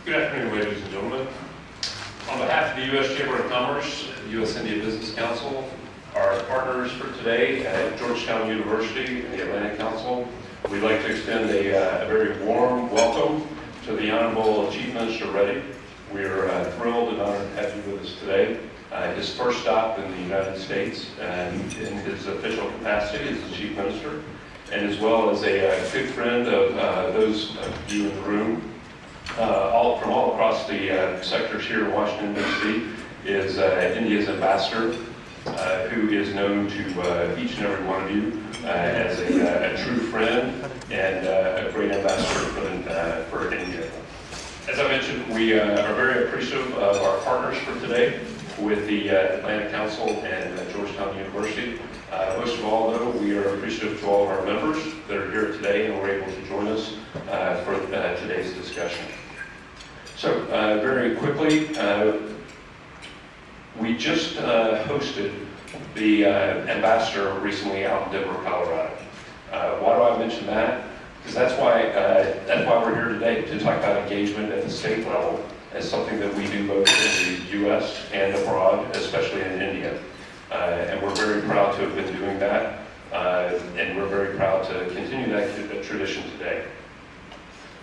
Good afternoon, ladies and gentlemen. On behalf of the U.S. Chamber of Commerce, U.S. India Business Council, our partners for today at Georgetown University and the Atlantic Council, we'd like to extend a very warm welcome to the Honorable Chief Minister Reddy. We're thrilled and honored to have you with us today. His first stop in the United States and in his official capacity as the Chief Minister, and as well as a good friend of those of you in the room. From all across the sectors here in Washington, D.C. is India's ambassador, who is known to each and every one of you as a true friend and a great ambassador for India. As I mentioned, we are very appreciative of our partners for today with the Atlantic Council and Georgetown University. Most of all, though, we are appreciative to all of our members that are here today and were able to join us for today's discussion. So, very quickly, we just hosted the ambassador recently out in Denver, Colorado. Why do I mention that? Because that's why we're here today, to talk about engagement at the state level as something that we do both in the U.S. and abroad, especially in India. And we're very proud to have been doing that, and we're very proud to continue that tradition today.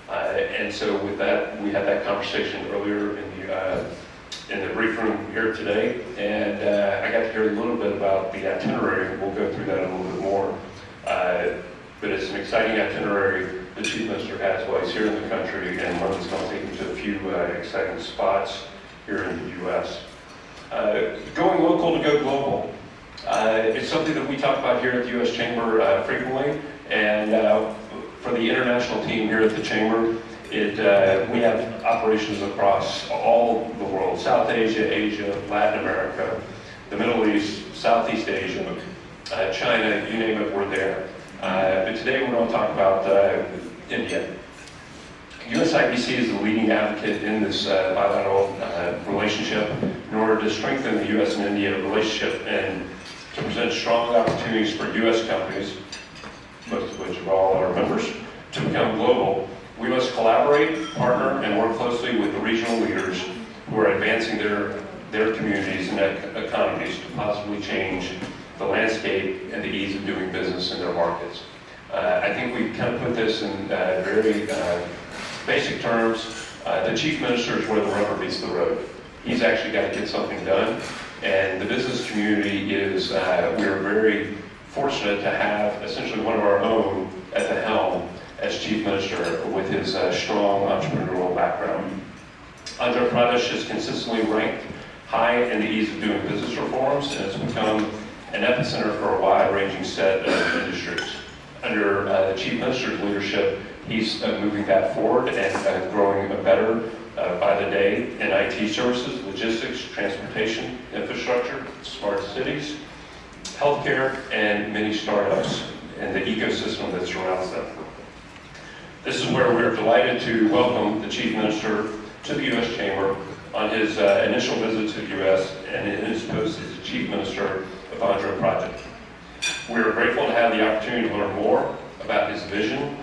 And so with that, we had that conversation earlier in the brief room here today, and I got to hear a little bit about the itinerary. We'll go through that a little bit more. But it's an exciting itinerary the Chief Minister has while he's here in the country, and one that's going to take him to a few exciting spots here in the U.S. Going local to go global. It's something that we talk about here at the U.S. Chamber frequently, and for the international team here at the Chamber, we have operations across all the world: South Asia, Asia, Latin America, the Middle East, Southeast Asia, China, you name it, we're there. But today we're going to talk about India. USIBC is the leading advocate in this bilateral relationship in order to strengthen the U.S. and India relationship and to present strong opportunities for U.S. companies, most of which are all our members, to become global. We must collaborate, partner, and work closely with the regional leaders who are advancing their communities and economies to positively change the landscape and the ease of doing business in their markets. I think we kind of put this in very basic terms. The Chief Minister is where the rubber meets the road. He's actually got to get something done, and the business community is, we're very fortunate to have essentially one of our own at the helm as Chief Minister with his strong entrepreneurial background. Andhra Pradesh is consistently ranked high in the ease of doing business reforms, and it's become an epicenter for a wide-ranging set of industries. Under the Chief Minister's leadership, he's moving that forward and growing better by the day in IT services, logistics, transportation, infrastructure, smart cities, healthcare, and many startups and the ecosystem that surrounds them. This is where we're delighted to welcome the Chief Minister to the U.S. Chamber on his initial visit to the U.S. and in his post as the Chief Minister of Andhra Pradesh. We are grateful to have the opportunity to learn more about his vision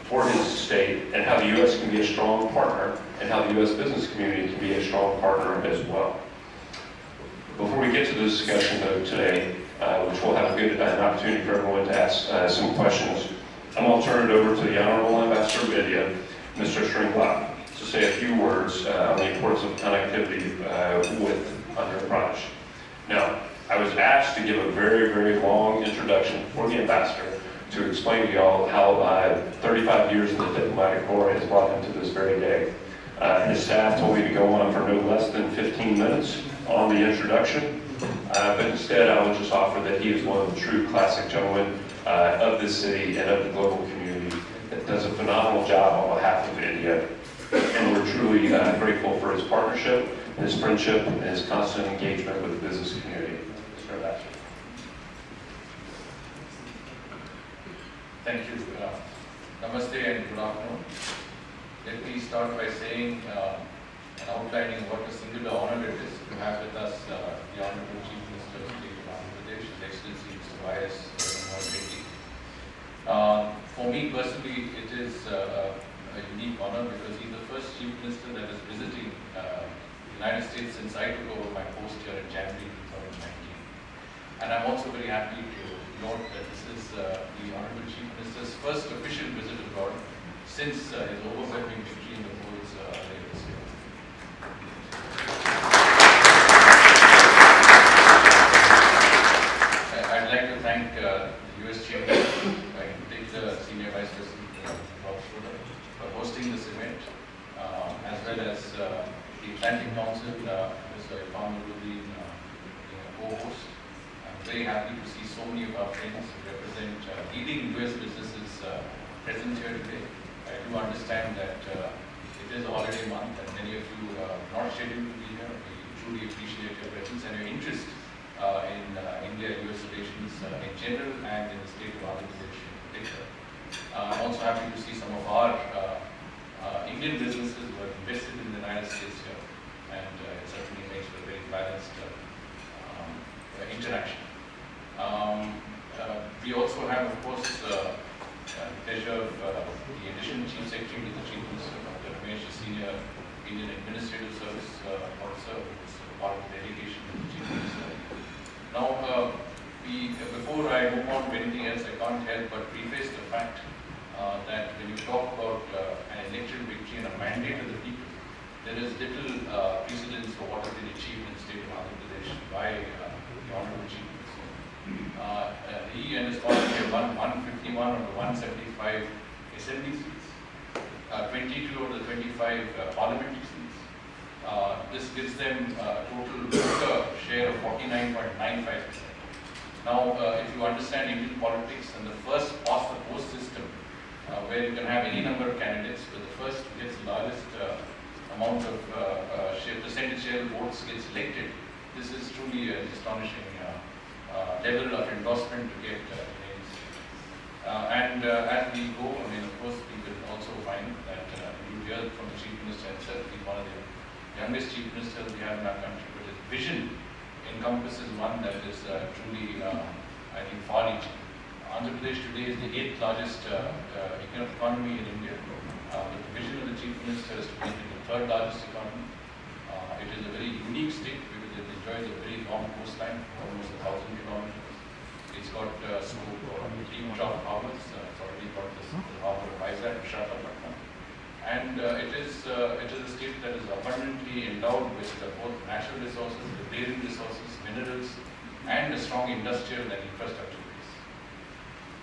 for his state and how the U.S. can be a strong partner and how the U.S. business community can be a strong partner as well. Before we get to the discussion, though, today, which we'll have an opportunity for everyone to ask some questions, I'm going to turn it over to the Honorable Ambassador of India, Mr. Shringla, to say a few words on the importance of connectivity with Andhra Pradesh. Now, I was asked to give a very, very long introduction for the ambassador to explain to y'all how 35 years in the diplomatic corps has brought him to this very day. His staff told me to go on for no less than 15 minutes on the introduction, but instead I will just offer that he is one of the true classic gentlemen of this city and of the global community that does a phenomenal job on behalf of India. And we're truly grateful for his partnership, his friendship, and his constant engagement with the business community. Mr. Ambassador. Thank you. Namaste and good afternoon. Let me start by saying and outlining what a singular honor it is to have with us the Honorable Chief Minister of the State of Andhra Pradesh, His Excellency Mr. Y.S. For me personally, it is a unique honor honor because he's the first Chief Minister that is visiting the United States since I took over my post here in January 2019. And I'm also very happy to note that this is the Honorable Chief Minister's first official visit abroad since his overwhelming victory in the polls earlier this year. I'd like to thank the US Chamber, in particular Senior Vice President Rob Schroeder, for hosting this event, as well as the Atlantic Council, Mr. Irfan Nuruddin, co-host. I'm very happy to see so many of our friends who represent leading US businesses present here today. I do understand that it is a holiday month and many of you are not scheduled to be here. We truly appreciate your presence and your interest in India-US relations in general and in the state of Andhra Pradesh in particular. I'm also happy to see some of our Indian businesses who have invested in the United States here, and it certainly makes for a very balanced interaction. We also have, of course, the pleasure of the additional Chief Secretary to the Chief Minister, Dr. Ramesh, a senior Indian Administrative Service officer, who is part of the delegation to the Chief Minister. Now, before I move on to anything else, I can't help but preface the fact that when you talk about an electoral victory and a mandate of the people, there is little precedence for what has been achieved in the state of Andhra Pradesh by the Honorable Chief Minister. He and his party have won 151 of the 175 assembly seats, 22 of the 25 parliamentary seats. This gives them a total voter share of 49.95%. Now, if you understand Indian politics and the first past the post system, where you can have any number of candidates, but the first who gets the largest amount of percentage share of votes gets elected, this is truly an astonishing level of endorsement to get names. As we go, I mean, of course, we will also find that you hear from the Chief Minister himself, he's one of the youngest Chief Ministers we have in our country, but his vision encompasses one that is truly, I think, far-reaching. Andhra Pradesh today is the 8th largest economy in India. The vision of the Chief Minister is to make it the 3rd largest economy. It is a very unique state because it enjoys a very long coastline, almost 1,000 kilometers. It's got scope for deep trough harbors. It's already got the harbor of Vizag, Visakhapatnam. And it is a state that is abundantly endowed with both natural resources, riparian resources, minerals, and a strong industrial and infrastructure base.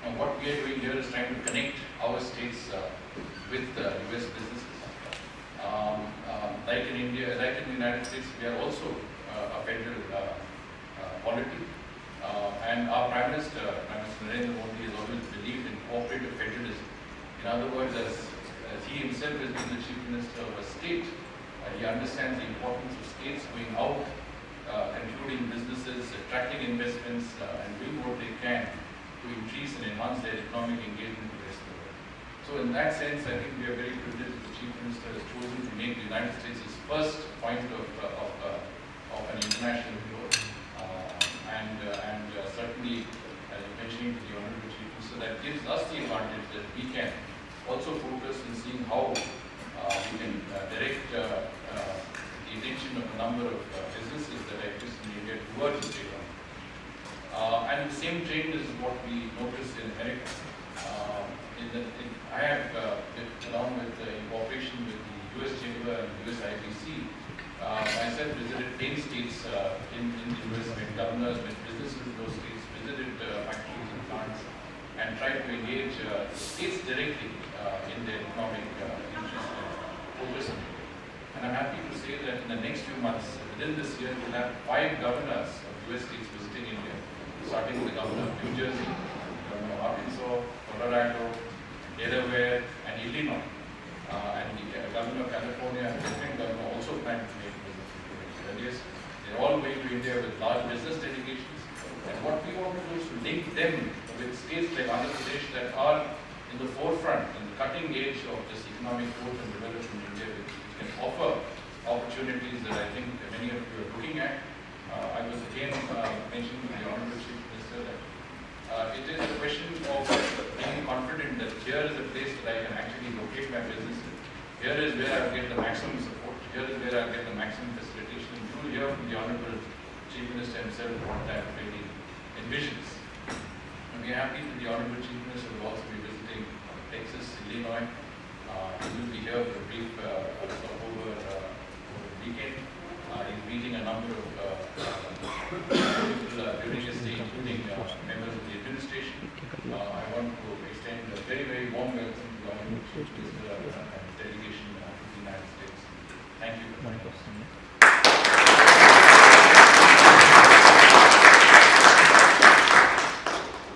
And what we are doing here is trying to connect our states with US businesses. Like in India, like in the United States, we are also a federal polity. And our Prime Minister Narendra Modi, has always believed in cooperative federalism. In other words, as he himself has been the Chief Minister of a state, he understands the importance of states going out, concluding businesses, attracting investments, and doing what they can to increase and enhance their economic engagement with the rest of the world. So in that sense, I think we are very privileged that the Chief Minister has chosen to make the United States his first point of an international tour. Certainly, as you mentioned to the Honorable Chief Minister, that gives us the advantage that we can also focus in seeing how we can direct the attention of a number of businesses that exist in India towards the state. And the same trend is what we notice in America. I have, along with in cooperation with the US Chamber and the US IBC, myself visited 10 states in the US, with governors, with businesses in those states, visited factories and plants, and tried to engage states directly in their economic interest and focus on it. And I'm happy to say that in the next few months, within this year, we'll have 5 governors of US states visiting India, starting with the governor of New Jersey, governor of Arkansas, Colorado, Delaware, and Illinois. And the governor of California and the Lieutenant governor also plan to make visits. They're all going to India with large business delegations. And what we want to do is to link them with states like Andhra Pradesh that are in the forefront, in the cutting edge of this economic growth and development in India, which can offer opportunities that I think many of you are looking at. I was again mentioning to the Honorable Chief Minister that it is a question of being confident that here is a place that I can actually locate my businesses. Here is where I get the maximum support. Here is where I get the maximum facilitation. And you will hear from the Honorable Chief Minister himself what that really envisions. And we are happy that the Honorable Chief Minister will also be visiting Texas, Illinois. He will be here for a brief over the weekend. He's meeting a number of people during his stay, including members of the administration. I want to extend a very, very warm welcome to the Honorable Chief Minister and delegation to the United States. Thank you.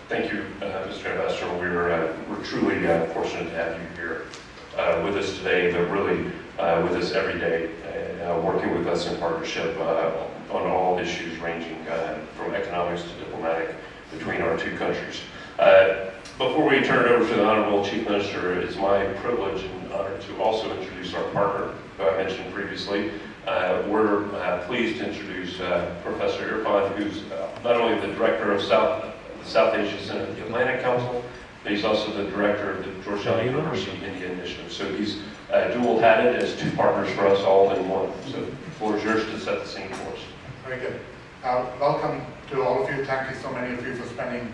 Thank you, Mr. Ambassador. We're truly fortunate to have you here with us today, but really with us every day, working with us in partnership on all issues ranging from economics to diplomatic between our two countries. Before we turn it over to the Honorable Chief Minister, it's my privilege and honor to also introduce our partner, who I mentioned previously. We're pleased to introduce Professor Irfan, who's not only the director of South Asia Center at the Atlantic Council, but he's also the director of the Georgetown University India Initiative. So he's dual-hatted as two partners for us all in one. So the floor is yours to set the scene for us. Very good. Welcome to all of you. Thank you so many of you for spending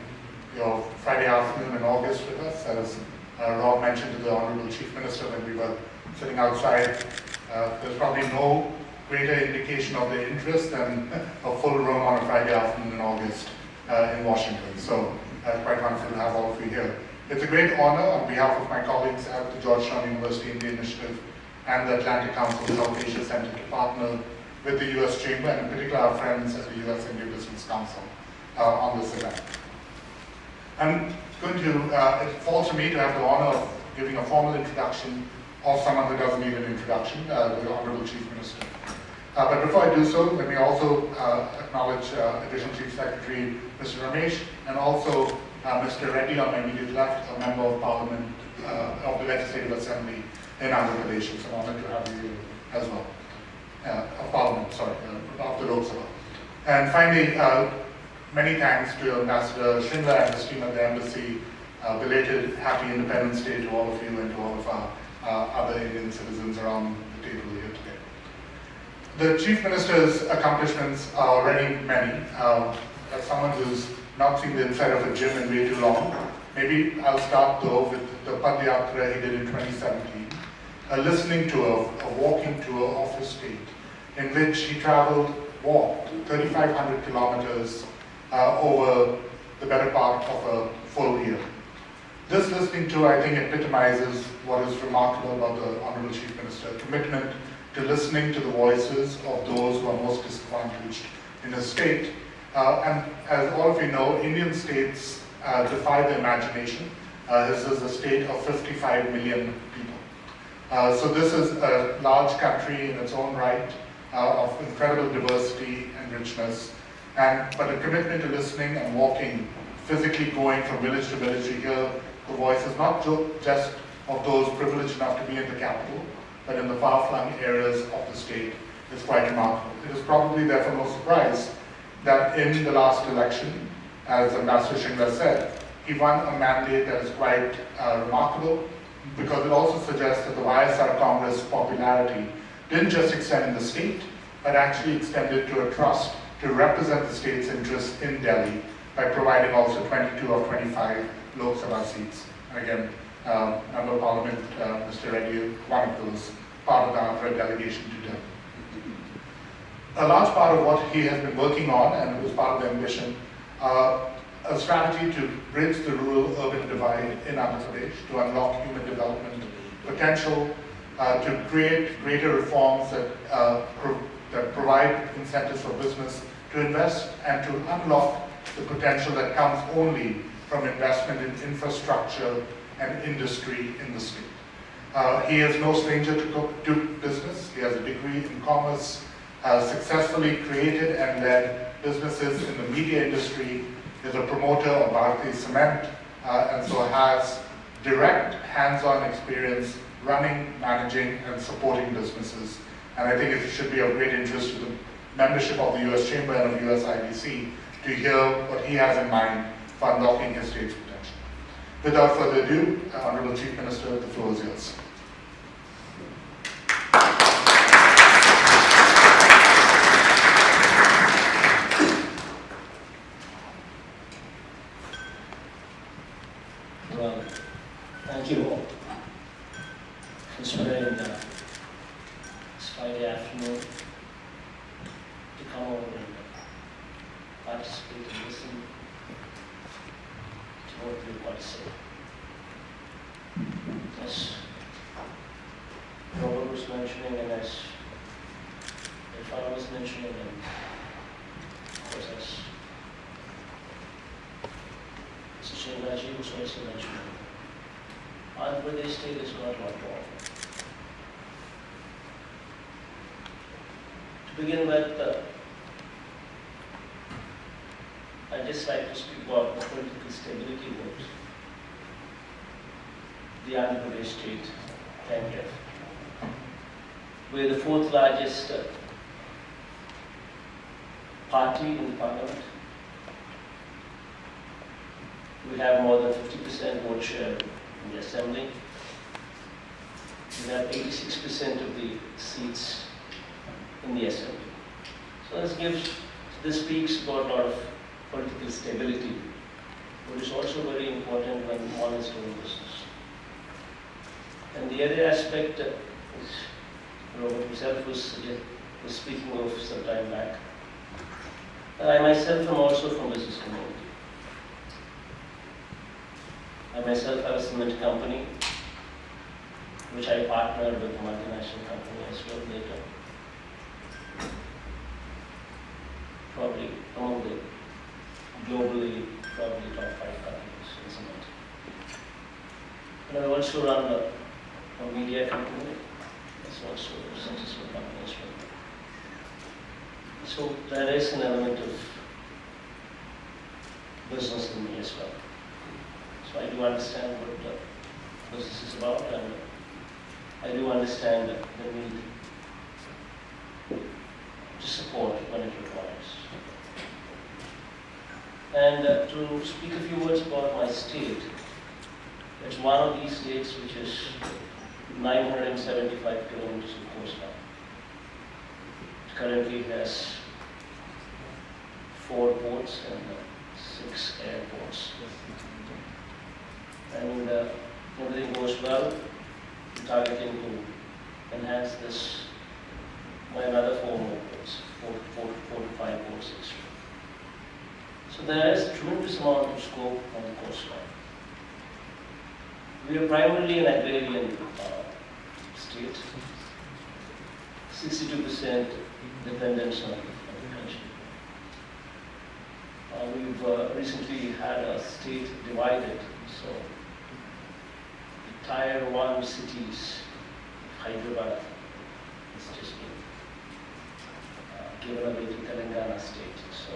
your Friday afternoon in August with us. As Rob mentioned to the Honorable Chief Minister when we were sitting outside, there's probably no greater indication of their interest than a full room on a Friday afternoon in August in Washington. So quite wonderful to have all of you here. It's a great honor on behalf of my colleagues at the Georgetown University India Initiative and the Atlantic Council South Asia Center to partner with the U.S. Chamber and in particular our friends at the U.S. India Business Council on this event. I'm going to, it falls to me to have the honor of giving a formal introduction of someone who doesn't need an introduction, the Honorable Chief Minister. But before I do so, let me also acknowledge Additional Chief Secretary Mr. Ramesh and also Mr. Reddy on my immediate left, a Member of Parliament of the Legislative Assembly in Andhra Pradesh. It's an honor to have you as well. Of Parliament, sorry, of the Lok Sabha. And finally, many thanks to Ambassador Shrinla and his team at the Embassy. Belated Happy Independence Day to all of you and to all of our other Indian citizens around the table here today. The Chief Minister's accomplishments are already many. As someone who's not seen the inside of a gym in way too long, maybe I'll start though with the Padayatra he did in 2017, a listening tour, a walking tour of his state, in which he walked 3,500 kilometers over the better part of a full year. This listening tour, I think, epitomizes what is remarkable about the Honorable Chief Minister, commitment to listening to the voices of those who are most disadvantaged in his state. And as all of you know, Indian states defy the imagination. This is a state of 55 million people. So this is a large country in its own right, of incredible diversity and richness, but a commitment to listening and walking, physically going from village to village to hear the voices, not just of those privileged enough to be in the capital, but in the far-flung areas of the state, is quite remarkable. It is probably therefore no surprise that in the last election, as Ambassador Shringla said, he won a mandate that is quite remarkable, because it also suggests that the YSR Congress popularity didn't just extend in the state, but actually extended to a trust to represent the state's interests in Delhi by providing also 22 of 25 Lok Sabha seats. And again, Member of Parliament, Mr. Reddy, one of those, part of the Andhra delegation to Delhi. A large part of what he has been working on, and it was part of the ambition, a strategy to bridge the rural-urban divide in Andhra Pradesh, to unlock human development potential, to create greater reforms that provide incentives for business to invest, and to unlock the potential that comes only from investment in infrastructure and industry in the state. He is no stranger to business. He has a degree in commerce, has successfully created and led businesses in the media industry, is a promoter of Bharati Cement, and so has direct hands-on experience running, managing, and supporting businesses. And I think it should be of great interest to the membership of the US Chamber and of US IBC to hear what he has in mind for unlocking his state's potential. Without further ado, Honorable Chief Minister, the floor is yours. Friday afternoon to come over and participate and listen to what we've got to say. As Robert was mentioning, and as Irfan was mentioning, and of course as Mr. Shingaji was also mentioning, Andhra Pradesh state has got a lot wrong. To begin with, I'd just like to speak about the political stability that the Andhra Pradesh state can give. We're the fourth largest party in the parliament. We have more than 50% vote share in the assembly. We have 86% of the seats in the assembly. So this speaks about a lot of political stability, but it's also very important when one is doing business. And the other aspect, which Robert himself was speaking of some time back, I myself am also from business community. I myself have a cement company, which I partnered with a multinational company as well later. Probably among the globally, probably top 5 companies in cement. And I also run a media company. That's also a successful company as well. So there is an element of business in me as well. So I do understand what business is about, and I do understand the need to support when it requires. And to speak a few words about my state, it's one of these states which is 975 kilometers of coastline. It currently has 4 ports and 6 airports. And everything goes well. We're targeting to enhance this by another 4 more ports, 4 to 5 ports extra. So there is a tremendous amount of scope on the coastline. We are primarily an agrarian state, 62% dependence on agriculture. We've recently had a state divided, so the Tier 1 cities, Hyderabad, has just been given away to Telangana state. So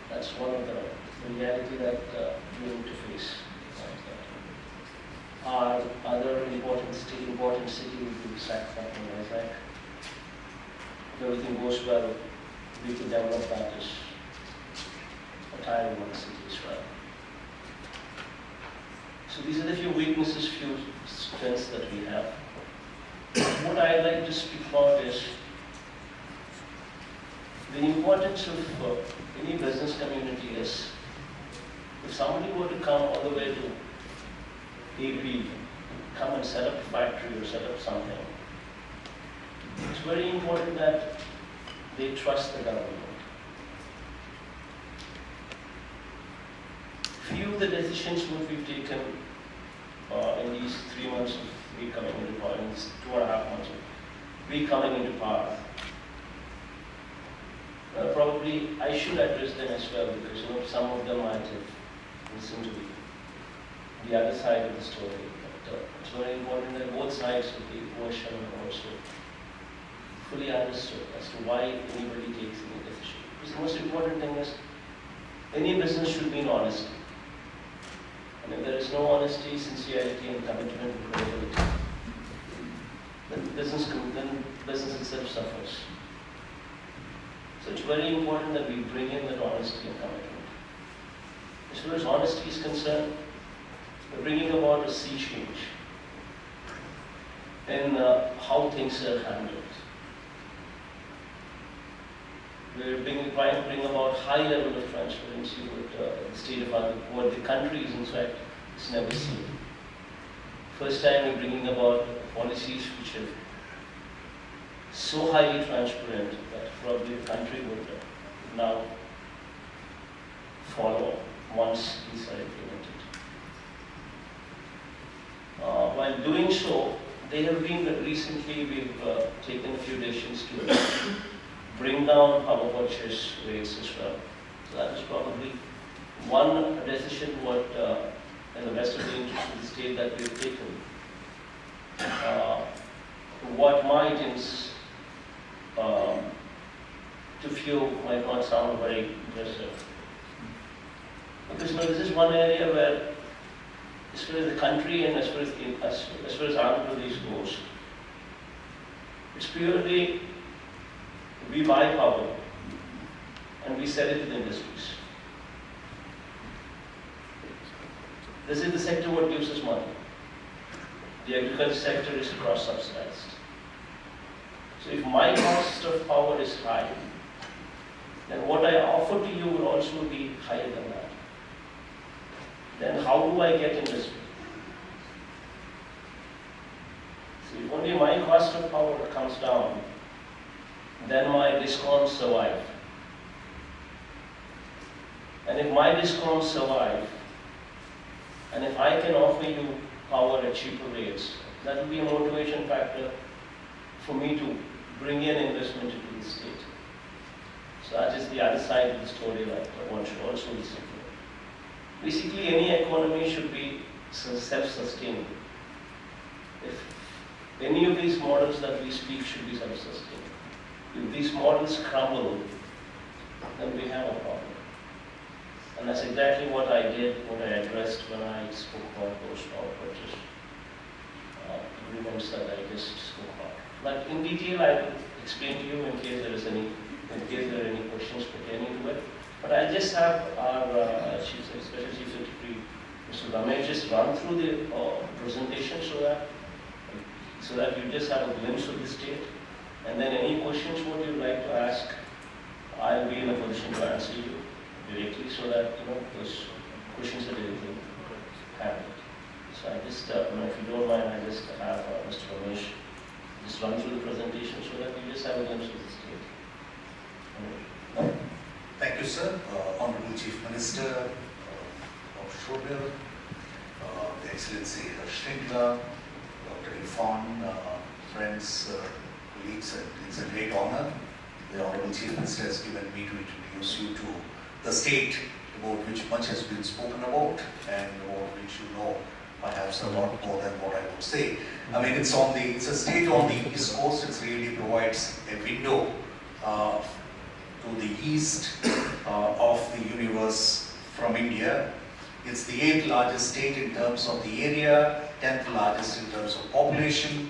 that's one of the reality that we need to face. Our other important city would be Visakhapatnam, Vizag. If everything goes well, we can develop that as a Tier 1 city as well. So these are the few weaknesses, few strengths that we have. What I'd like to speak about is the importance of any business community is, if somebody were to come all the way to AP, come and set up a factory or set up something, it's very important that they trust the government. Few of the decisions what we've taken in these 3 months of we coming into power, in these 2.5 months of we coming into power, probably I should address them as well, because some of them might have listened to the other side of the story. But it's very important that both sides of the equation are also fully understood as to why anybody takes any decision. Because the most important thing is any business should be in honesty. And if there is no honesty, sincerity, and commitment and credibility, then business itself suffers. So it's very important that we bring in that honesty and commitment. As far as honesty is concerned, we're bringing about a sea change in how things are handled. We're trying to bring about high level of transparency with the state of what the country is in fact has never seen. First time we're bringing about policies which are so highly transparent that probably the country would now follow once these are implemented. While doing so, they have been recently, we've taken a few decisions to bring down power purchase rates as well. So that is probably one decision what in the best of the interest of the state that we've taken. What might to few might not sound very impressive. Because this is one area where, as far as the country and as far as Andhra Pradesh goes, it's purely we buy power and we sell it to the industries. This is the sector what gives us money. The agriculture sector is cross-subsidized. So if my cost of power is high, then what I offer to you will also be higher than that. Then how do I get industry? So if only my cost of power comes down, then my discounts survive. And if my discounts survive, and if I can offer you power at cheaper rates, that will be a motivation factor for me to bring in investment into the state. So that is the other side of the story that one should also listen to. Basically, any economy should be self-sustaining. If any of these models that we speak should be self-sustaining. If these models crumble, then we have a problem. And that's exactly what I did, what I addressed when I spoke about those power purchase agreements that I just spoke about. But in detail, I will explain to you in case there are any questions pertaining to it. But I just have our Special Chief Secretary, Mr. Ramesh, just run through the presentation so that you just have a glimpse of the state. And then any questions what you'd like to ask, I'll be in a position to answer you directly so that those questions are directly handled. So I just, if you don't mind, I just have Mr. Ramesh just run through the presentation so that you just have a glimpse of the state. Thank you, sir. Honorable Chief Minister of Shobhil, Excellency Shringla, Dr. Irfan, friends, colleagues, it's a great honor. The Honorable Chief Minister has given me to introduce you to the state about which much has been spoken about and about which you know perhaps a lot more than what I would say. I mean, it's a state on the east coast. It really provides a window to the east of the universe from India. It's the 8th largest state in terms of the area, 10th largest in terms of population.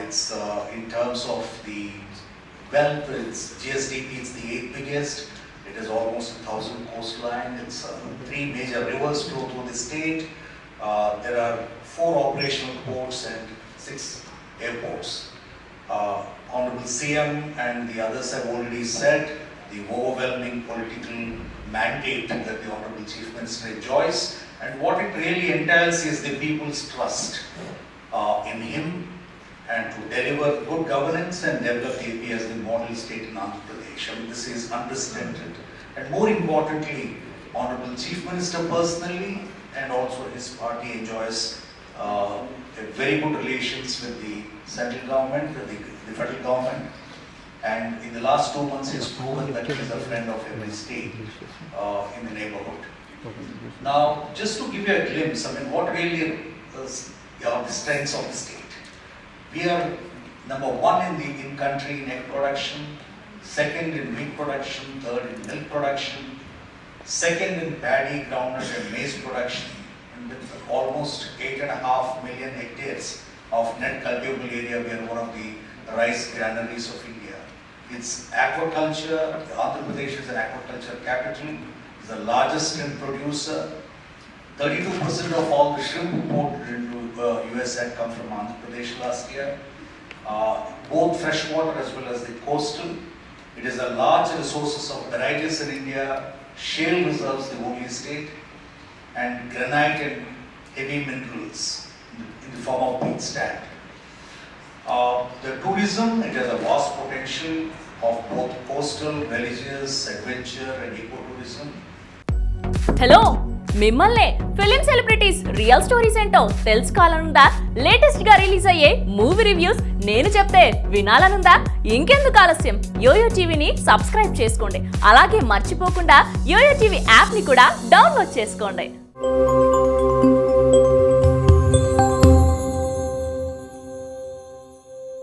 It's in terms of the wealth, it's GSDP, it's the 8th biggest. It is almost 1,000 coastline. It's 3 major rivers flow through the state. There are 4 operational ports and 6 airports. Honorable CM and the others have already said the overwhelming political mandate that the Honorable Chief Minister enjoys, and what it really entails is the people's trust in him and to deliver good governance and develop AP as the model state in Andhra Pradesh. I mean, this is unprecedented. And more importantly, Honorable Chief Minister personally and also his party enjoys a very good relations with the central government, the federal government. And in the last 2 months, he has proven that he is a friend of every state in the neighborhood. Now, just to give you a glimpse, I mean, what really are the strengths of the state? We are number 1 in country in egg production, 2nd in meat production, 3rd in milk production, 2nd in paddy, groundnut and maize production, and with almost 8.5 million hectares of net cultivable area, we are one of the rice granaries of India. It's aquaculture. Andhra Pradesh is an aquaculture capital. It's the largest shrimp producer. 32% of all the shrimp imported into US had come from Andhra Pradesh last year. Both freshwater as well as the coastal. It is a large resources of varieties in India. Shale reserves, the only state, and granite and heavy minerals in the form of peat stand. The tourism, it has a vast potential of both coastal, religious, adventure and ecotourism. Hello మిమ్మల్నే film celebrities real stories ఏంటో తెలుసుకోవాలనుందా? Latest గా release అయ్యే movie reviews నేను చెప్తే వినాలనుందా? ఇంకెందుకు ఆలస్యం, yo-yo టీవీని subscribe చేసుకోండి. అలాగే మర్చిపోకుండా యోయో టీవీ యాప్ ని కూడా డౌన్లోడ్ చేసుకోండి.